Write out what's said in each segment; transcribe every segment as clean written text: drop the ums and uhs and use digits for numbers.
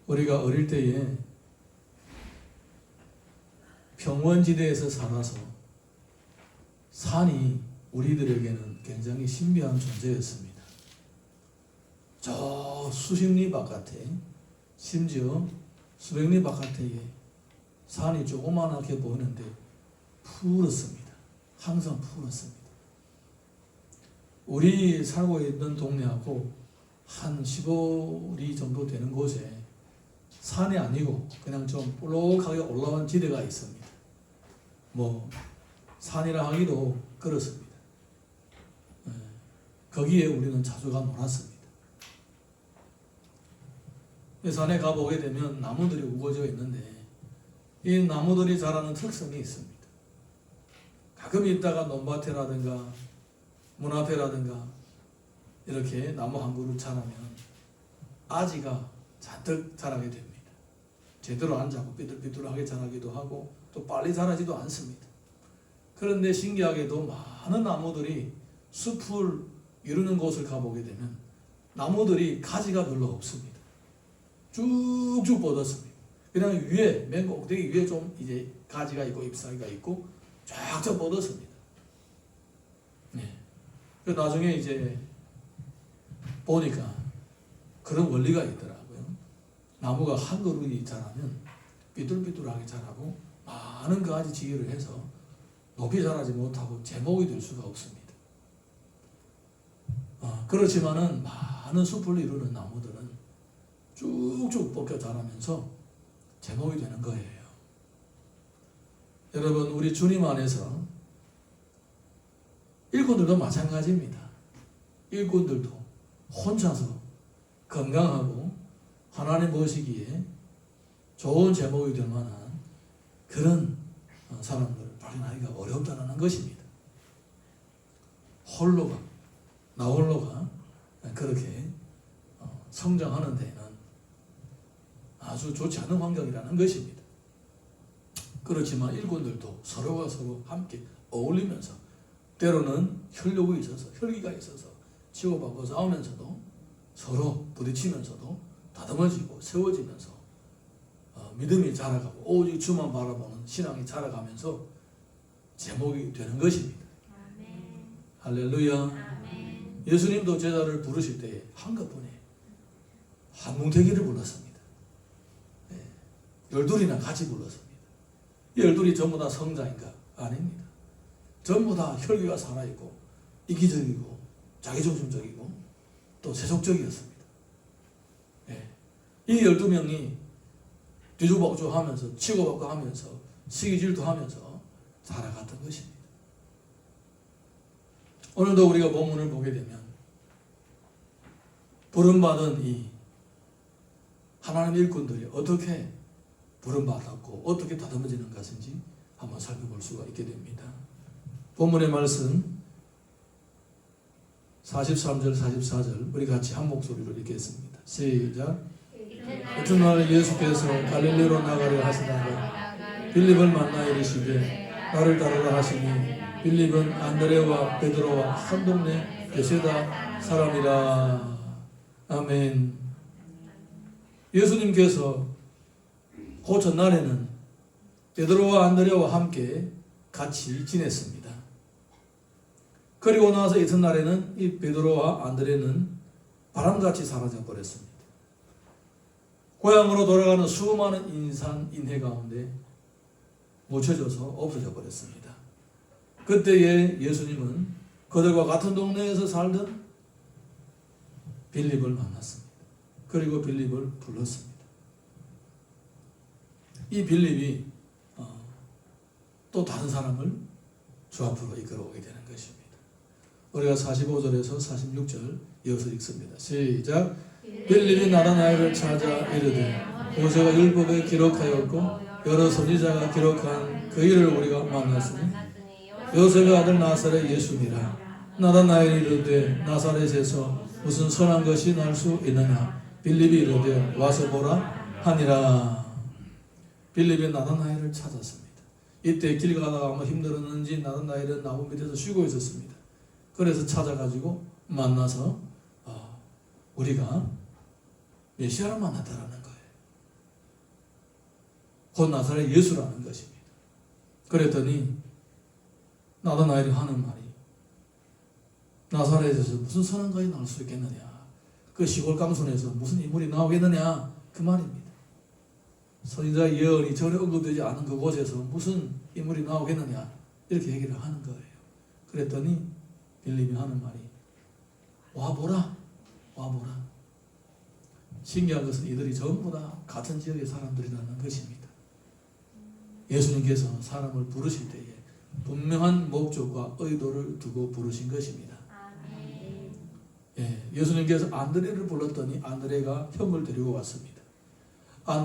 우리가 어릴 때에 평원지대에서 살아서 산이 우리들에게는 굉장히 신비한 존재였습니다. 저 수십 리 바깥에, 심지어 수백 리 바깥에 산이 조그만하게 보이는데 푸르습니다. 항상 푸르습니다. 우리 살고 있는 동네하고 한 15리 정도 되는 곳에 산이 아니고 그냥 좀 볼록하게 올라온 지대가 있습니다. 뭐 산이라 하기도 그렇습니다. 거기에 우리는 자주 가 놀았습니다. 산에 가보게 되면 나무들이 우거져 있는데 이 나무들이 자라는 특성이 있습니다. 가끔 있다가 논밭이라든가 문 앞에라든가 이렇게 나무 한 그루 자라면 아지가 잔뜩 자라게 됩니다. 제대로 안 자고 삐뚤삐뚤하게 자라기도 하고 또 빨리 자라지도 않습니다. 그런데 신기하게도 많은 나무들이 숲을 이루는 곳을 가보게 되면 나무들이 가지가 별로 없습니다. 쭉쭉 뻗었습니다. 그냥 위에 맨 꼭대기 위에 좀 이제 가지가 있고 잎사귀가 있고 쫙쫙 뻗었습니다. 네. 나중에 이제 보니까 그런 원리가 있더라고요. 나무가 한 그루이 자라면 삐뚤삐뚤하게 자라고 많은 가지 지기를 해서 높이 자라지 못하고 제목이 될 수가 없습니다. 그렇지만은 많은 숲을 이루는 나무들은 쭉쭉 뻗겨 자라면서 제목이 되는 거예요. 여러분, 우리 주님 안에서 일꾼들도 마찬가지입니다. 일꾼들도 혼자서 건강하고 하나님 보시기에 좋은 제목이 될 만한 그런 사람들을 발견하기가 어렵다는 것입니다. 홀로가, 나 홀로가 그렇게 성장하는 데는 아주 좋지 않은 환경이라는 것입니다. 그렇지만 일꾼들도 서로가 서로 함께 어울리면서 때로는 혈육이 있어서 혈기가 있어서 치고받고 싸우면서도 서로 부딪히면서도 다듬어지고 세워지면서 믿음이 자라가고 오직 주만 바라보는 신앙이 자라가면서 제목이 되는 것입니다. 아멘. 할렐루야. 아멘. 예수님도 제자를 부르실 때에 한꺼번에 한 뭉태기를 불렀습니다. 12이나 같이 불렀습니다. 이 12이 전부 다 성자인가? 아닙니다. 전부 다 혈기가 살아있고 이기적이고 자기중심적이고 또 세속적이었습니다. 이 12명이 뒤죽박죽 하면서 치고받고 하면서 시기질투 하면서 살아갔던 것입니다. 오늘도 우리가 본문을 보게 되면 부름받은 이 하나님 일꾼들이 어떻게 부름받았고 어떻게 다듬어지는 것인지 한번 살펴볼 수가 있게 됩니다. 본문의 말씀 43절 44절 우리 같이 한 목소리로 읽겠습니다. 시작. 이튿날 예수께서 갈릴리로 나가려 하시다가 빌립을 만나 이르시되 나를 따르라 하시니 빌립은 안드레와 베드로와 한 동네 베세다 사람이라. 아멘. 예수님께서 그 전날에는 베드로와 안드레와 함께 같이 지냈습니다. 그리고 나서 이튿날에는 이 베드로와 안드레는 바람같이 사라져 버렸습니다. 고향으로 돌아가는 수많은 인해 가운데 묻혀져서 없어져 버렸습니다. 그때에 예수님은 그들과 같은 동네에서 살던 빌립을 만났습니다. 그리고 빌립을 불렀습니다. 이 빌립이 또 다른 사람을 주 앞으로 이끌어오게 되는 것입니다. 우리가 45절에서 46절 이어서 읽습니다. 시작. 빌립이 나다나엘을 찾아 이르되 모세가 율법에 기록하였고 여러 선지자가 기록한 그 일을 우리가 만났으니 요셉의 아들 나사렛 예수니라. 나다나엘이 이르되 나사렛에서 무슨 선한 것이 날 수 있느냐. 빌립이 이르되 와서 보라 하니라. 빌립이 나다나엘을 찾았습니다. 이때 길 가다가 아마 힘들었는지 나다나엘은 나무 밑에서 쉬고 있었습니다. 그래서 찾아가지고 만나서 우리가 메시아를 만났다라는 거예요. 곧 나사렛 예수라는 것입니다. 그랬더니 나다나엘이 하는 말이 나사렛에서 무슨 선한가이 나올 수 있겠느냐, 그 시골 강촌에서 무슨 인물이 나오겠느냐, 그 말입니다. 선지자의 예언이 전혀 언급되지 않은 그곳에서 무슨 인물이 나오겠느냐, 이렇게 얘기를 하는 거예요. 그랬더니 빌립이 하는 말이 와보라, 와보라. 신기한 것은 이들이 전부 다 같은 지역의 사람들이라는 것입니다. 예수님께서 사람을 부르실 때에 분명한 목적과 의도를 두고 부르신 것입니다. 아멘. 예, 예수님께서 안드레를 불렀더니 안드레가 형을 데리고 왔습니다.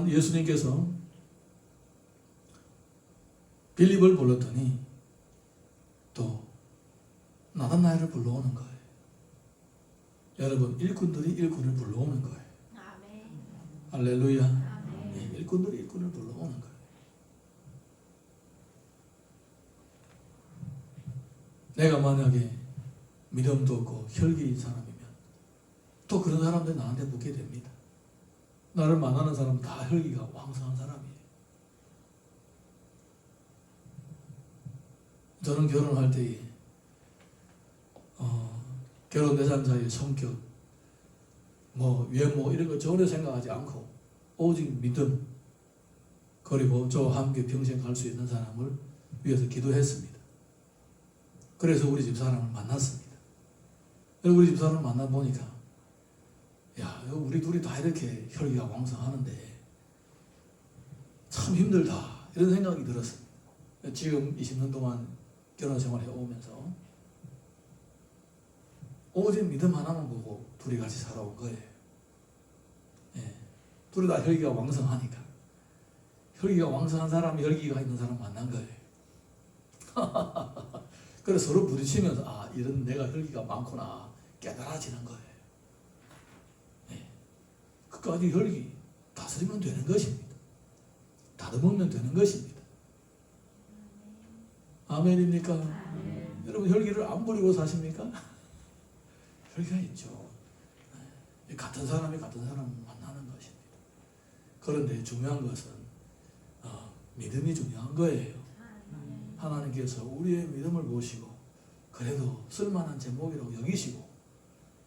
예수님께서 빌립을 불렀더니 또 나다나엘을 불러오는 거예요. 여러분, 일꾼들이 일꾼을 불러오는 거예요. 아멘. 할렐루야. 아멘. 예, 일꾼들이 일꾼을 불러오는 거예요. 내가 만약에 믿음도 없고 혈기인 사람이면 또 그런 사람들이 나한테 묻게 됩니다. 나를 만나는 사람은 다 혈기가 왕성한 사람이에요. 저는 결혼할 때에 결혼 대상자의 성격, 외모 이런 거 전혀 생각하지 않고 오직 믿음, 그리고 저와 함께 평생 갈 수 있는 사람을 위해서 기도했습니다. 그래서 우리 집 사람을 만났습니다. 우리 집 사람을 만나보니까 야, 우리 둘이 다 이렇게 혈기가 왕성하는데 참 힘들다, 이런 생각이 들었습니다. 지금 20년 동안 결혼 생활해 오면서 오직 믿음 하나만 보고 둘이 같이 살아온 거예요. 예, 둘이 다 혈기가 왕성하니까. 혈기가 왕성한 사람이 혈기가 있는 사람 만난 거예요. 그래서 서로 부딪히면서 이런 내가 혈기가 많구나 깨달아지는 거예요. 예, 끝까지 혈기 다스리면 되는 것입니다. 다듬으면 되는 것입니다. 아멘입니까? 아멘. 여러분, 혈기를 안 부리고 사십니까? 혈기가 있죠. 같은 사람이 같은 사람을 만나는 것입니다. 그런데 중요한 것은 믿음이 중요한 거예요. 하나님께서 우리의 믿음을 보시고 그래도 쓸만한 제목이라고 여기시고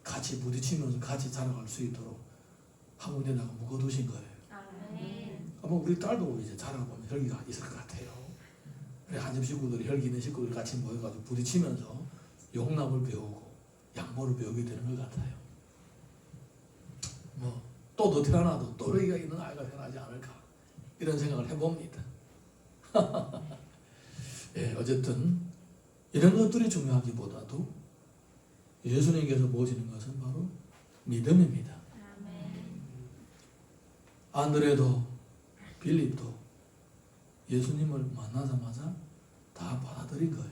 같이 부딪히면서 같이 자라갈 수 있도록 한 군데다가 묶어두신 거예요. 아마 우리 딸도 이제 자라보면 혈기가 있을 것 같아요. 그래, 한 집 식구들이 혈기 있는 식구들 같이 모여가지고 부딪히면서 용납을 배우고 양보를 배우게 되는 것 같아요. 또 더 태어나도 또래기가 있는 아이가 태어나지 않을까, 이런 생각을 해봅니다. 예, 어쨌든 이런 것들이 중요하기보다도 예수님께서 보시는 것은 바로 믿음입니다. 안드레도 빌립도 예수님을 만나자마자 다 받아들인 거예요.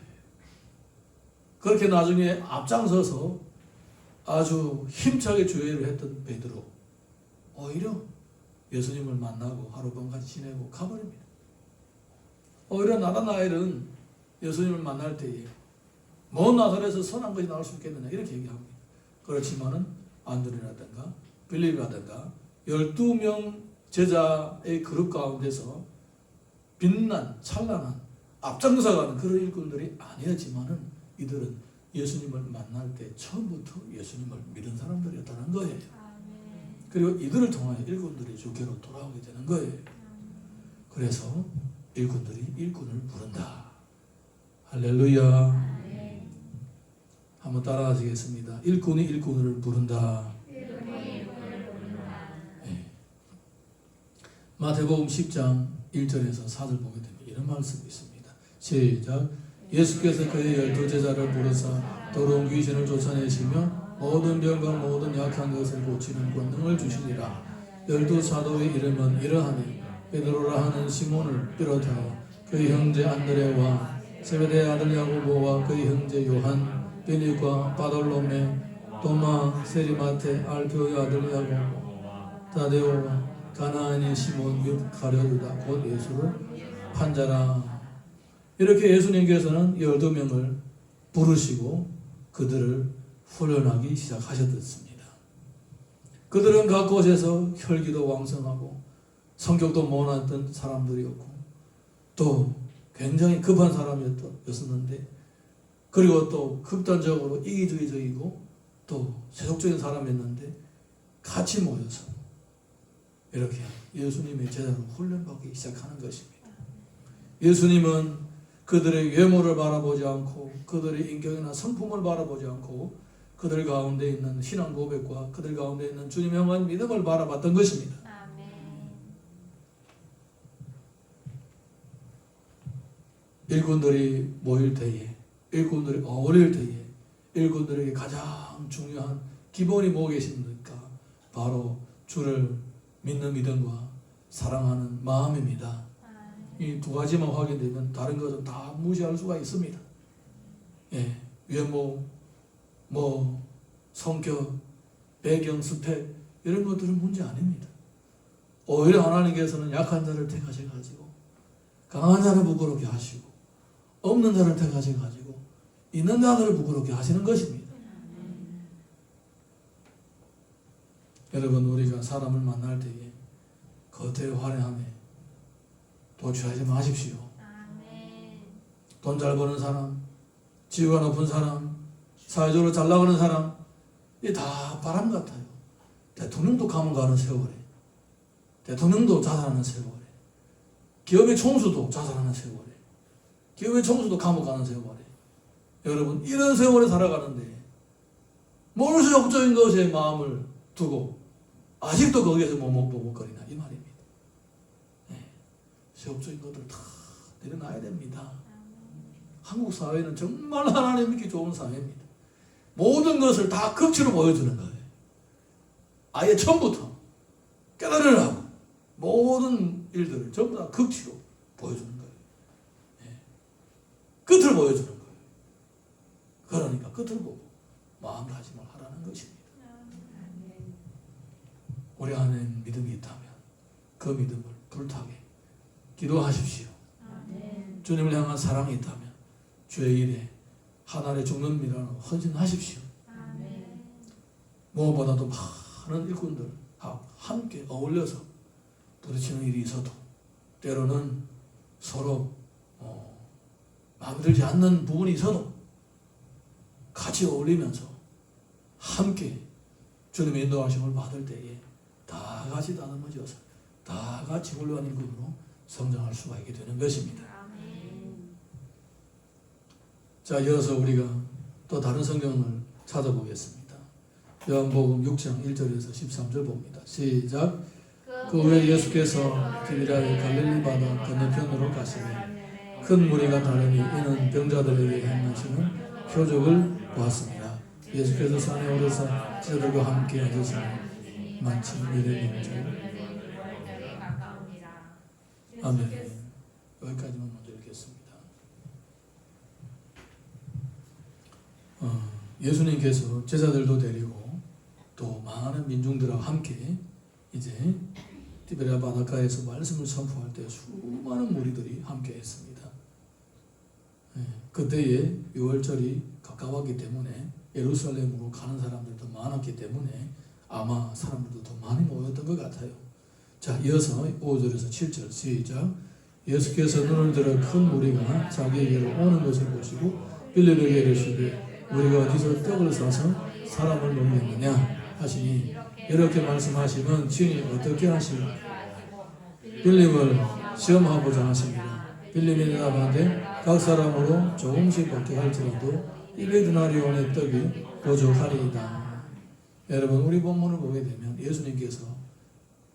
그렇게 나중에 앞장서서 아주 힘차게 주의를 했던 베드로 오히려 예수님을 만나고 하룻밤 같이 지내고 가버립니다. 오히려 나다나엘은 예수님을 만날 때에 먼 나사렛에서 선한 것이 나올 수 있겠느냐, 이렇게 얘기합니다. 그렇지만은 안드레라든가 빌립이라든가 12명 제자의 그룹 가운데서 빛난 찬란한 앞장서가는 그런 일꾼들이 아니었지만은 이들은 예수님을 만날 때 처음부터 예수님을 믿은 사람들이었다는 거예요. 그리고 이들을 통하여 일꾼들이 주께로 돌아오게 되는 거예요. 그래서 일꾼들이 일꾼을 부른다. 할렐루야. 한번 따라 하시겠습니다. 일꾼이 일꾼을 부른다. 네. 마태복음 10장 1절에서 4절 보게 되면 이런 말씀이 있습니다. 시작. 예수께서 그의 12제자를 부르사 더러운 귀신을 쫓아내시며 모든 병과 모든 약한 것을 고치는 권능을 주시니라. 12사도의 이름은 이러하니 베드로라 하는 시몬을 비롯하여 그의 형제 안드레와 세베대의 아들 야고보와 그의 형제 요한, 빌립과 바돌로메, 도마, 세리마테, 알페오의 아들 야고보, 다데오와 가나안의 시몬 및 가룟유다 곧 예수를 판자라. 이렇게 예수님께서는 12명을 부르시고 그들을 훈련하기 시작하셨습니다. 그들은 각 곳에서 혈기도 왕성하고 성격도 모난던 사람들이었고 또 굉장히 급한 사람이었었는데 그리고 또 극단적으로 이기주의적이고 또 세속적인 사람이었는데 같이 모여서 이렇게 예수님의 제자로 훈련받기 시작하는 것입니다. 예수님은 그들의 외모를 바라보지 않고 그들의 인격이나 성품을 바라보지 않고 그들 가운데 있는 신앙 고백과 그들 가운데 있는 주님의 향한 믿음을 바라봤던 것입니다. 아멘. 일꾼들이 모일 때에, 일꾼들이 어울릴 때에 일꾼들에게 가장 중요한 기본이 뭐가 계십니까? 바로 주를 믿는 믿음과 사랑하는 마음입니다. 이 두 가지만 확인되면 다른 것은 다 무시할 수가 있습니다. 예, 외모, 성격, 배경, 스펙 이런 것들은 문제 아닙니다. 오히려 하나님께서는 약한 자를 택하셔가지고 강한 자를 부끄럽게 하시고 없는 자를 택하셔가지고 있는 자들을 부끄럽게 하시는 것입니다. 여러분, 우리가 사람을 만날 때에 겉의 화려함에 도취하지 마십시오. 돈 잘 버는 사람, 지위가 높은 사람, 사회적으로 잘 나가는 사람, 이게 다 바람 같아요. 대통령도 가면 가는 세월에, 대통령도 자살하는 세월에, 기업의 총수도 자살하는 세월에, 기업의 총수도 감옥 가는 세월에, 여러분 이런 세월에 살아가는데 뭘 세속적인 것에 마음을 두고 아직도 거기에서 머뭇머뭇거리나 이 말입니다. 네. 세속적인 것들 다 내려놔야 됩니다. 한국 사회는 정말 하나님 믿기 좋은 사회입니다. 모든 것을 다 극치로 보여주는 거예요. 아예 처음부터 깨달으라고 모든 일들을 전부 다 극치로 보여주는 거예요. 네. 끝을 보여주는 거예요. 그러니까 끝을 보고 마음다짐을 하라는 것입니다. 우리 안에 믿음이 있다면 그 믿음을 불타게 기도하십시오. 주님을 향한 사랑이 있다면 주의 일에 하나님의 죽는 미라로 헌신하십시오. 무엇보다도 많은 일꾼들 함께 어울려서 부딪히는 일이 있어도 때로는 서로 마음에 들지 않는 부분이 있어도 같이 어울리면서 함께 주님의 인도하심을 받을 때에 다 같이 다듬어져서 다 같이 훌륭한 일꾼으로 성장할 수가 있게 되는 것입니다. 자, 이어서 우리가 또 다른 성경을 찾아보겠습니다. 요한복음 6장 1절에서 13절 봅니다. 시작. 그 후에 예수께서 디비랴의 갈릴리 바다 건너편으로 가시니 큰 무리가 다르니 이는 병자들에게 행하시는 표적을 보았습니다. 예수께서 산에 오르사 제자들과 함께 앉으시니 마치 미래인 줄. 아멘. 여기까지만 먼저 읽겠습니다. 예수님께서 제자들도 데리고 또 많은 민중들과 함께 이제 디베랴 바닷가에서 말씀을 선포할 때 수많은 무리들이 함께 했습니다. 그때에 6월절이 가까웠기 때문에 예루살렘으로 가는 사람들도 많았기 때문에 아마 사람들도 더 많이 모였던 것 같아요. 자, 이어서 5절에서 7절 시작. 예수께서 눈을 들어 큰 무리가 자기에게로 오는 것을 보시고 빌립에게 이르시되 우리가 어디서 떡을 싸서 사람을 먹겠느냐 하시니 이렇게 말씀하시면 친히 어떻게 하시고 빌립을 시험하고자 하십니다. 빌립이 대답하되 각 사람으로 조금씩 받게 할지라도 200데나리온의 떡이 부족하리이다. 여러분, 우리 본문을 보게 되면 예수님께서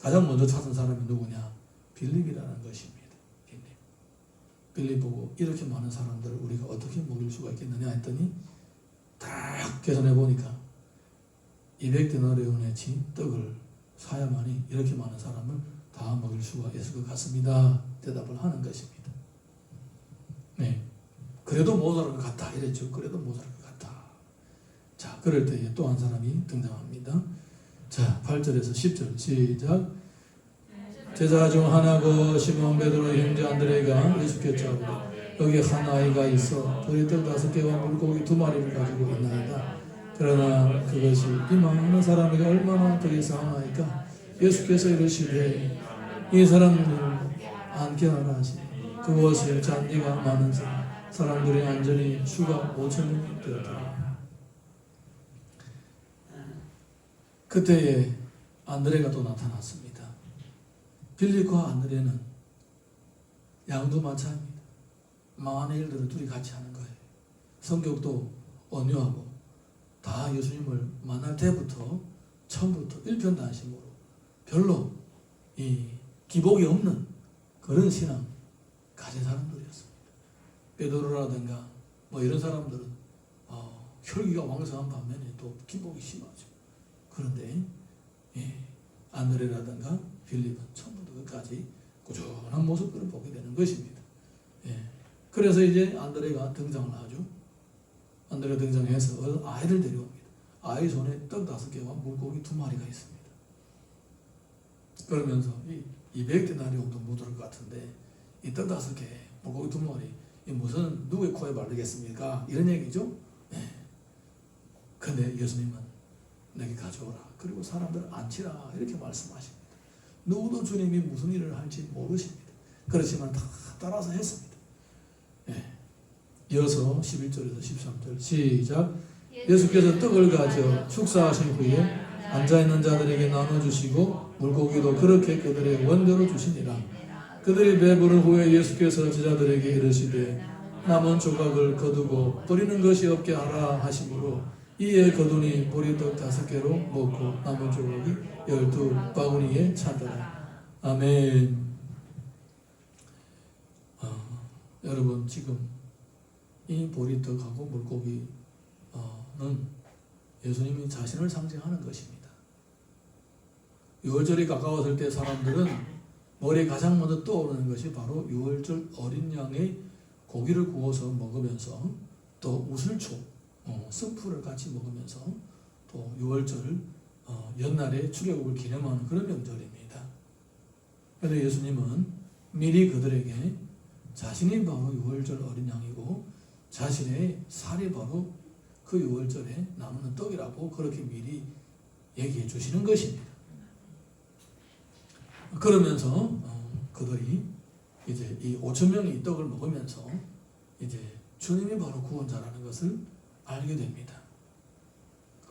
가장 먼저 찾은 사람이 누구냐? 빌립이라는 것입니다. 빌립 보고 이렇게 많은 사람들을 우리가 어떻게 먹일 수가 있겠느냐 했더니 딱 계산해 보니까 200데나리온의 떡을 사야만이 이렇게 많은 사람을 다 먹일 수가 있을 것 같습니다. 대답을 하는 것입니다. 네, 그래도 모자랄 것 같다 이랬죠. 그래도 모자랄 것 같다. 자, 그럴 때에 또 한 사람이 등장합니다. 자, 8절에서 10절 시작. 제자 중 하나고 시몬 베드로의 형제 안드레가 예수께 짜오되 여기 한 아이가 있어 보리떡 5개와 물고기 2마리를 가지고 있나이다. 그러나 그것이 이 많은 사람에게 얼마나 되겠사오나이까. 예수께서 이르시되 이 사람들 앉게 하라 하시니 그곳에 잔디가 많은 사람들이 안전히 수가 5,000명이 되었더라. 그때에 안드레가 또 나타났습니다. 빌립과 안드레는 양두마차입니다. 많은 일들을 둘이 같이 하는 거예요. 성격도 온유하고 다 예수님을 만날 때부터 처음부터 일편단심으로 별로 이 기복이 없는 그런 신앙 가진 사람들이었습니다. 베드로라든가 뭐 이런 사람들은 혈기가 왕성한 반면에 또 기복이 심하죠. 그런데 안드레라든가 빌립은 처음부터 끝까지 꾸준한 모습들을 보게 되는 것입니다. 그래서 이제 안드레가 등장을 하죠. 안드레가 등장해서 아이를 데려옵니다. 아이 손에 떡 5개와 물고기 2마리가 있습니다. 그러면서 200데나리 정도 묻을 것 같은데 이 떡 5개, 물고기 2마리 이 무슨 누구의 코에 바르겠습니까? 이런 얘기죠. 근데 예수님은 내게 가져오라. 그리고 사람들을 앉히라. 이렇게 말씀하십니다. 누구도 주님이 무슨 일을 할지 모르십니다. 그렇지만 다 따라서 했습니다. 이어서 11절에서 13절 시작. 예수께서 떡을 가져 축사하신 후에 앉아있는 자들에게 나눠주시고 물고기도 그렇게 그들의 원대로 주시니라. 그들이 배부른 후에 예수께서 제자들에게 이르시되 남은 조각을 거두고 버리는 것이 없게 하라 하시므로 이에 거두니 보리떡 5개로 먹고 남은 조각이 12바구니에 차더라. 아멘. 여러분 지금 이 보리떡하고 물고기는 예수님이 자신을 상징하는 것입니다. 유월절이 가까웠을 때 사람들은 머리에 가장 먼저 떠오르는 것이 바로 유월절 어린 양의 고기를 구워서 먹으면서 또 우슬초, 스프를 같이 먹으면서 또 유월절 연날에 출애굽을 기념하는 그런 명절입니다. 그런데 예수님은 미리 그들에게 자신이 바로 유월절 어린 양이고 자신의 살이 바로 그 유월절에 남는 떡이라고 그렇게 미리 얘기해 주시는 것입니다. 그러면서 그들이 이제 이 5,000명이 이 떡을 먹으면서 이제 주님이 바로 구원자라는 것을 알게 됩니다.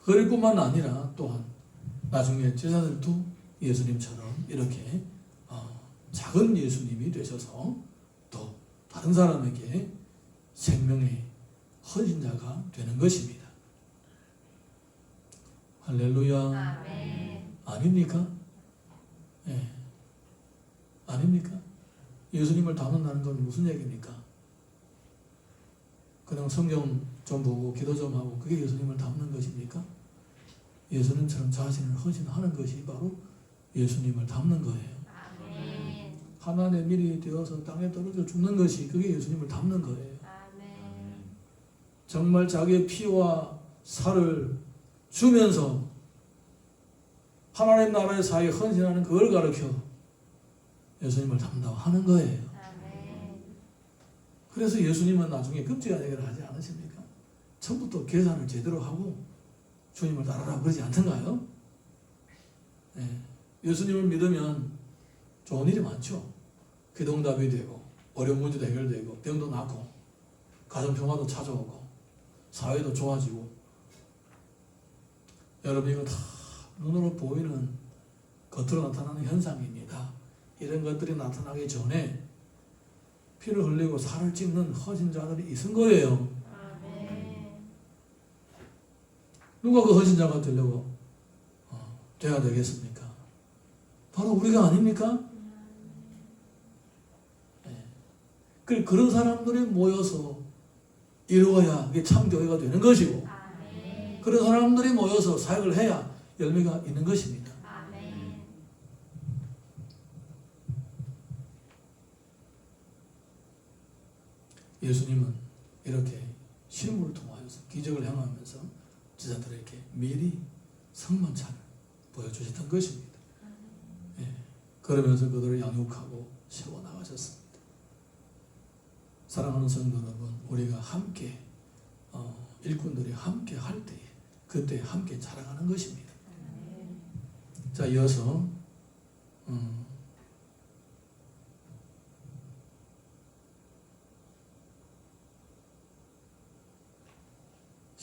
그럴 뿐만 아니라 또한 나중에 제자들도 예수님처럼 이렇게 작은 예수님이 되셔서 또 다른 사람에게 생명의 헌신자가 되는 것입니다. 할렐루야. 아멘. 아닙니까? 아닙니까? 예수님을 닮는다는 건 무슨 얘기입니까? 그냥 성경 좀 보고 기도 좀 하고 그게 예수님을 닮는 것입니까? 예수님처럼 자신을 헌신하는 것이 바로 예수님을 닮는 거예요. 아멘. 하나님의 밀이 되어서 땅에 떨어져 죽는 것이 그게 예수님을 닮는 거예요. 아멘. 정말 자기의 피와 살을 주면서 하나님 나라의 사회에 헌신하는 그걸 가르쳐 예수님을 닮는다고 하는 거예요. 아멘. 그래서 예수님은 나중에 급제한 얘기를 하지 않으십니까? 처음부터 계산을 제대로 하고 주님을 따르라 그러지 않던가요? 예수님을 믿으면 좋은 일이 많죠. 기도응답이 되고 어려운 문제도 해결되고 병도 낫고 가정평화도 찾아오고 사회도 좋아지고 여러분 이거 다 눈으로 보이는 겉으로 나타나는 현상입니다. 이런 것들이 나타나기 전에 피를 흘리고 살을 찢는 헌신자들이 있은 거예요. 아멘. 누가 그 헌신자가 되려고 돼야 되겠습니까? 바로 우리가 아닙니까? 그런 사람들이 모여서 이루어야 이게 참교회가 되는 것이고 아멘. 그런 사람들이 모여서 사역을 해야 열매가 있는 것입니다. 아멘. 예수님은 이렇게 실물을 통하여서 기적을 행하면서 제자들에게 미리 성만찬을 보여주셨던 것입니다. 그러면서 그들을 양육하고 세워나가셨습니다. 사랑하는 성도 여러분, 우리가 함께 일꾼들이 함께 할 때에 그때 함께 자라가는 것입니다. 자, 이어서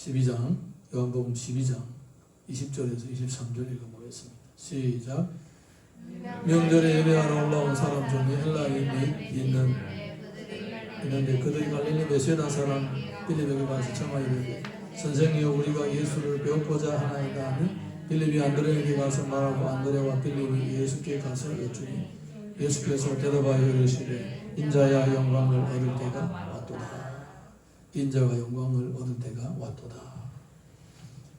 12장 요한복음 12장 20절에서 23절 읽어보겠습니다. 시작. 명절에 예배하러 올라온 사람 중에 헬라인이 있는데 그들이 갈릴리 베세다 사람 빌립에게 가서 청하이르되 선생이여 우리가 예수를 배우고자 하나이다 하니 빌립이 안드레에게 가서 말하고 안드레와 빌립이 예수께 가서 여쭈니 예수께서 대답하여 이르시되 인자야 영광을 얻을 때가 왔도다. 인자가 영광을 얻을 때가 왔도다.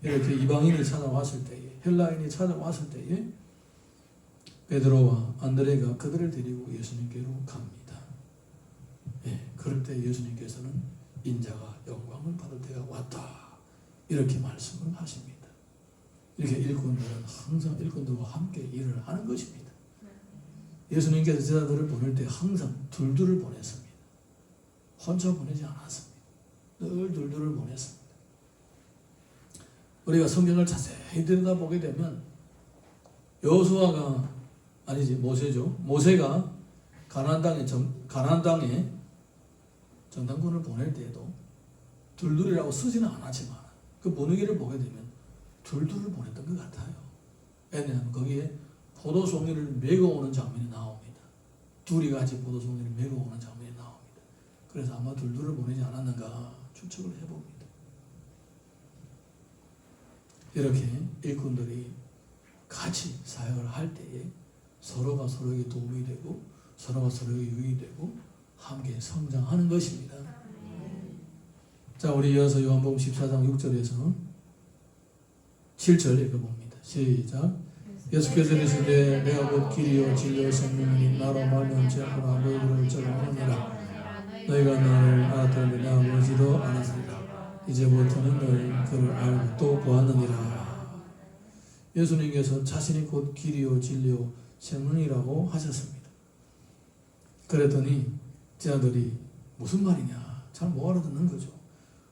이렇게 이방인이 찾아왔을 때에 헬라인이 찾아왔을 때에 베드로와 안드레가 그들을 데리고 예수님께로 갑니다. 예, 그럴 때 예수님께서는 인자가 영광을 받을 때가 왔다. 이렇게 말씀을 하십니다. 이렇게 일꾼들은 항상 일꾼들과 함께 일을 하는 것입니다. 예수님께서 제자들을 보낼 때 항상 둘둘을 보냈습니다. 혼자 보내지 않았습니다. 늘 둘둘을 보냈습니다. 우리가 성경을 자세히 들여다보게 되면 여호수아가 아니지 모세죠. 모세가 가나안 땅에 정탐꾼을 보낼 때에도 둘둘이라고 쓰지는 않았지만 그 분위기를 보게 되면 둘둘을 보냈던 것 같아요. 왜냐하면 거기에 포도송이를 메고 오는 장면이 나옵니다. 둘이 같이 포도송이를 메고 오는 장면이 나옵니다. 그래서 아마 둘둘을 보내지 않았는가 추측을 해봅니다. 이렇게 일꾼들이 같이 사역을 할 때에 서로가 서로에게 도움이 되고 서로가 서로에게 유익이 되고 함께 성장하는 것입니다. 자, 우리 이어서 요한복음 14장 6절에서 7절 읽어봅니다. 시작. 예수께서 이르시되 내가 곧 길이요 진리요 생명이니 나로 말미암지 않고는 아버지를 올 자가 없느니라. 너희가 나를 알았더니 내 아버지도 알았으리라. 이제부터는 너희 그를 알고 또 보았느니라. 예수님께서 자신이 곧 길이요 진리요 생명이라고 하셨습니다. 그랬더니 제자들이 무슨 말이냐 잘 못 알아듣는 거죠.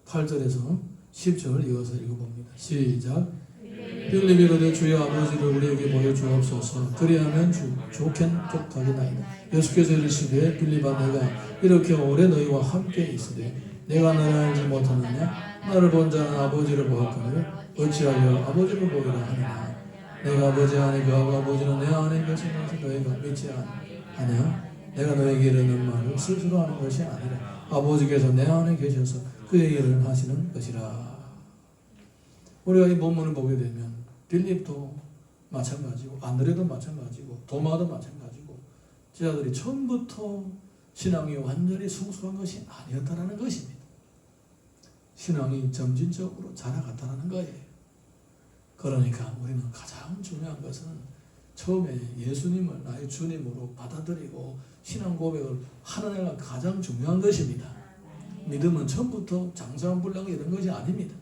8절에서 10절 이어서 읽어봅니다. 시작. 빌립이 이르되 주의 아버지를 우리에게 보여주옵소서. 그리하면 족하겠나이다. 예수께서 이르시되 빌립아 내가 이렇게 오래 너희와 함께 있으되 내가 너를 알지 못하느냐. 나를 본 자는 아버지를 보았거늘 어찌하여 아버지를 보이라 하느냐. 내가 아버지 안에 거하고 아버지는 내 안에 계시면서 너희가 믿지 않느냐. 내가 너에게 이르는 말을 스스로 하는 것이 아니라 아버지께서 내 안에 계셔서 그의 일을 하시는 것이라. 우리가 이 본문을 보게 되면 빌립도 마찬가지고 안드레도 마찬가지고 도마도 마찬가지고 제자들이 처음부터 신앙이 완전히 성숙한 것이 아니었다라는 것입니다. 신앙이 점진적으로 자라갔다라는 거예요. 그러니까 우리는 가장 중요한 것은 처음에 예수님을 나의 주님으로 받아들이고 신앙 고백을 하는 애가 가장 중요한 것입니다. 믿음은 처음부터 장수한불량 이런 것이 아닙니다.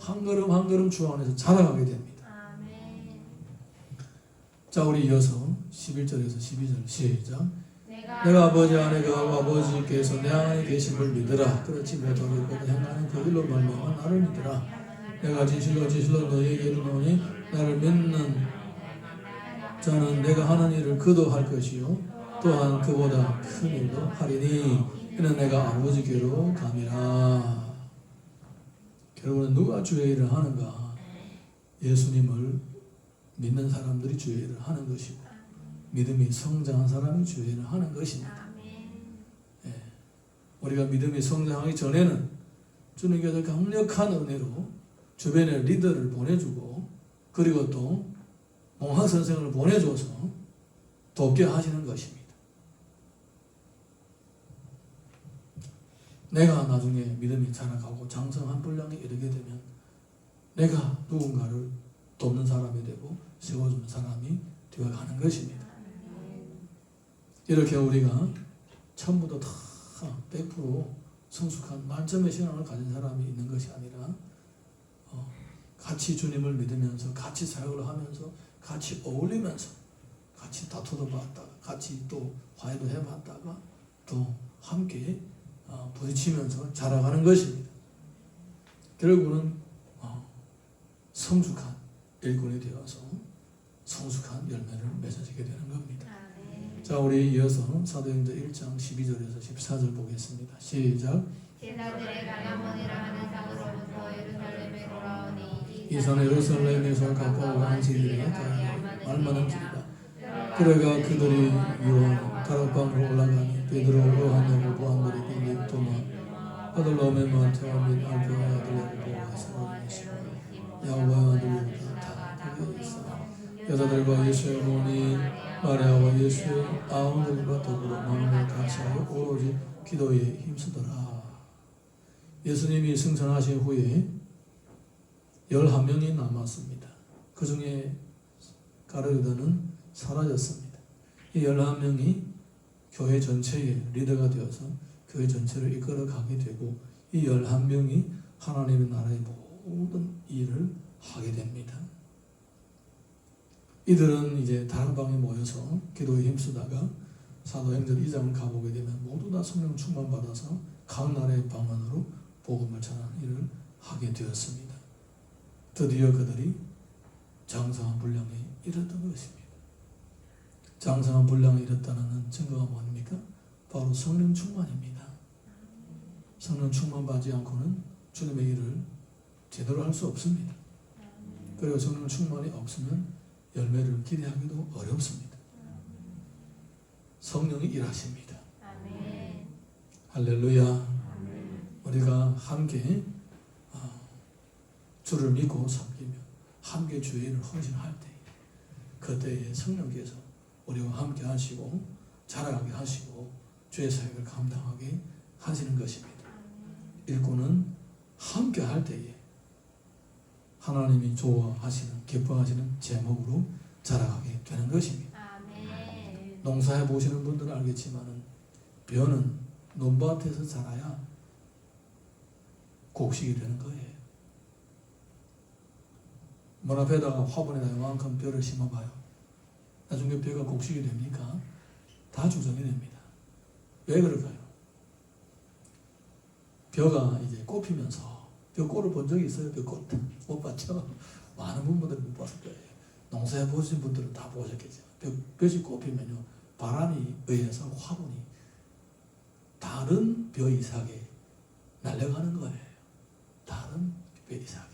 한 걸음 한 걸음 주 안에서 자라가게 됩니다. 자, 우리 이어서 11절에서 12절 시작. 내가 아버지 안에 거하고 아버지께서 내 안에 계심을 믿으라. 그렇지 못하겠고 행하는 그 일로 말미암아 나를 믿으라. 내가 진실로 너희에게 이르노니 나를 믿는 자는 내가 하는 일을 그도 할 것이요 또한 그보다 큰 일도 하리니 이는 내가 아버지께로 감이라. 결국은 누가 주의 일을 하는가? 예수님을 믿는 사람들이 주의 일을 하는 것이고 믿음이 성장한 사람이 주의 일을 하는 것입니다. 예. 우리가 믿음이 성장하기 전에는 주님께서 강력한 은혜로 주변에 리더를 보내주고 그리고 또 몽학 선생을 보내줘서 돕게 하시는 것입니다. 내가 나중에 믿음이 자라가고 장성한 분량에 이르게 되면 내가 누군가를 돕는 사람이 되고 세워주는 사람이 되어가는 것입니다. 이렇게 우리가 처음부터 다 100% 성숙한 만점의 신앙을 가진 사람이 있는 것이 아니라 같이 주님을 믿으면서 같이 사역을 하면서 같이 어울리면서 같이 다투도 봤다가 같이 또 화해도 해봤다가 또 함께 부딪히면서 자라가는 것입니다. 결국은 성숙한 일꾼이 되어서 성숙한 열매를 맺어지게 되는 겁니다. 자, 우리 이어서 사도행전 1장 12절에서 14절 보겠습니다. 시작. 제자들의 갈라몬이라 하는 상으로부터 예루살렘에 돌아오니 이 산 예루살렘에서 가까워 안식일에 말만한 길이다. 그래가 그들이 요한 다락방으로 올라가니 베드로, 요한, 야고보, 안드레, 빌립, 토마, 바돌로메, 마테오 및 알페의 아들 야고보와 스가랴, 시몬, 야고보의 아들 유다 다 거기에 있어. 여자들과 예수의 어머니 마리아와 예수의 아우들과 더불어 마음을 다스하여 오로지 기도에 힘쓰더라. 예수님이 승천하신 후에 11명이 남았습니다. 그 중에 가룟유다는 사라졌습니다. 이 11명이 교회 전체의 리더가 되어서 교회 전체를 이끌어 가게 되고 이 11명이 하나님의 나라의 모든 일을 하게 됩니다. 이들은 이제 다락방에 모여서 기도에 힘쓰다가 사도행전 2장을 가보게 되면 모두 다 성령 충만 받아서 각 나라의 방언으로 복음을 전하는 일을 하게 되었습니다. 드디어 그들이 장성한 분량에 이르렀던 것입니다. 장성한 분량에 이르렀다는 증거가 뭡니까? 바로 성령 충만입니다. 성령 충만 받지 않고는 주님의 일을 제대로 할 수 없습니다. 그리고 성령 충만이 없으면 열매를 기대하기도 어렵습니다. 성령이 일하십니다. 아멘. 할렐루야. 우리가 함께 주를 믿고 섬기며 함께 주의 일을 헌신할 때 그때에 성령께서 우리와 함께 하시고 자라가게 하시고 주의 사역을 감당하게 하시는 것입니다. 일꾼은 함께 할 때에 하나님이 좋아하시는 기뻐하시는 제목으로 자라가게 되는 것입니다. 아멘. 농사해 보시는 분들은 알겠지만 벼는 논밭에서 자라야 곡식이 되는 거예요. 문 앞에다가 화분에다 이만큼 벼를 심어봐요. 나중에 벼가 곡식이 됩니까? 다 조정이 됩니다. 왜 그럴까요? 벼가 이제 꽃피면서 벼꽃을 본 적이 있어요? 벼꽃 못 봤죠? 많은 분들이 못 봤을 거예요. 농사해 보신 분들은 다 보셨겠죠. 벼이 꽃피면요 바람이 의해서 화분이 다른 벼 이삭에 날려가는 거예요. 다른 벼 이삭에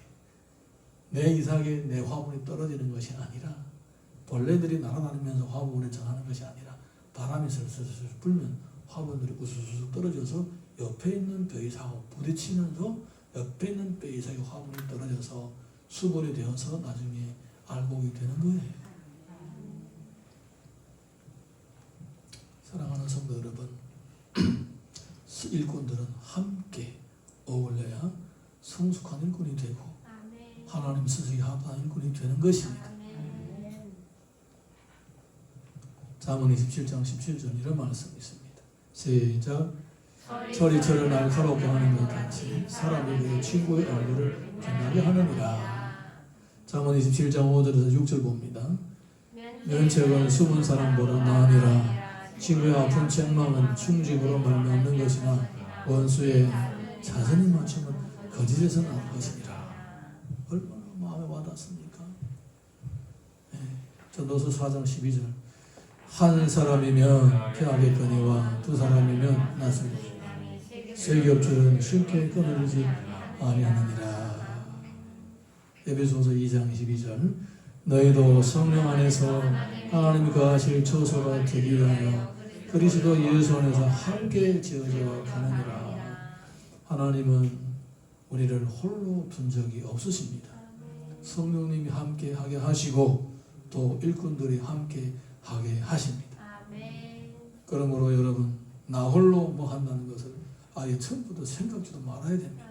내 이삭에 내 화분이 떨어지는 것이 아니라 벌레들이 날아다니면서 화분에 정하는 것이 아니라 바람이 슬슬 불면 화분들이 우수수 떨어져서 옆에 있는 벼 이삭하고 부딪히면서 옆에 있는 벼 이삭의 화분이 떨어져서 수분이 되어서 나중에 알곡이 되는 거예요. 사랑하는 성도 여러분, 일꾼들은 함께 어울려야 성숙한 일꾼이 되고 아멘. 하나님 스승이 합한 일꾼이 되는 것입니다. 아멘. 잠언 27장 17절 이런 말씀이 있습니다. 시작. 서리처럼 날카롭게 하는 것 같이 사람이 그의 친구의 얼굴을 빛나게 하느니라. 잠언 27장 5절에서 6절 봅니다. 면책은 숨은 사람보다 나으니라. 친구의 아픈 책망은 충직으로 말미암는 것이나 원수의 자선이 맞춤은 거짓에서 나는 것이니라. 얼마나 마음에 와닿습니까? 네. 전도서 4장 12절 한 사람이면 폐하겠거니와 두 사람이면 낫을 세겹줄은 쉽게 끊어지지 아니하느니라. 에베소서 2장 22절 너희도 성령 안에서 하나님이 거하실 처소가 되기 위하여 그리스도 예수 안에서 함께 지어져 가느니라. 하나님은 우리를 홀로 둔 적이 없으십니다. 성령님이 함께 하게 하시고 또 일꾼들이 함께 하게 하십니다. 그러므로 여러분 나 홀로 뭐 한다는 것을 아예 처음부터 생각지도 말아야 됩니다.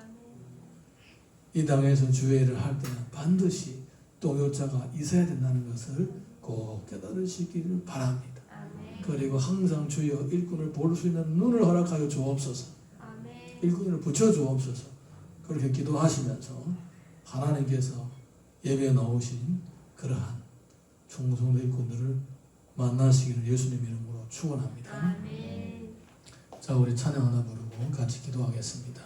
이 땅에서 주의 일을 할 때는 반드시 동역자가 있어야 된다는 것을 꼭 깨달으시기를 바랍니다. 그리고 항상 주여 일꾼을 볼 수 있는 눈을 허락하여 주옵소서. 일꾼을 붙여 주옵소서. 그렇게 기도하시면서 하나님께서 예배에 나오신 그러한 충성도 일꾼들을 만나시기를 예수님 이름으로 축원합니다. 자, 우리 찬양 하나 부르고 같이 기도하겠습니다.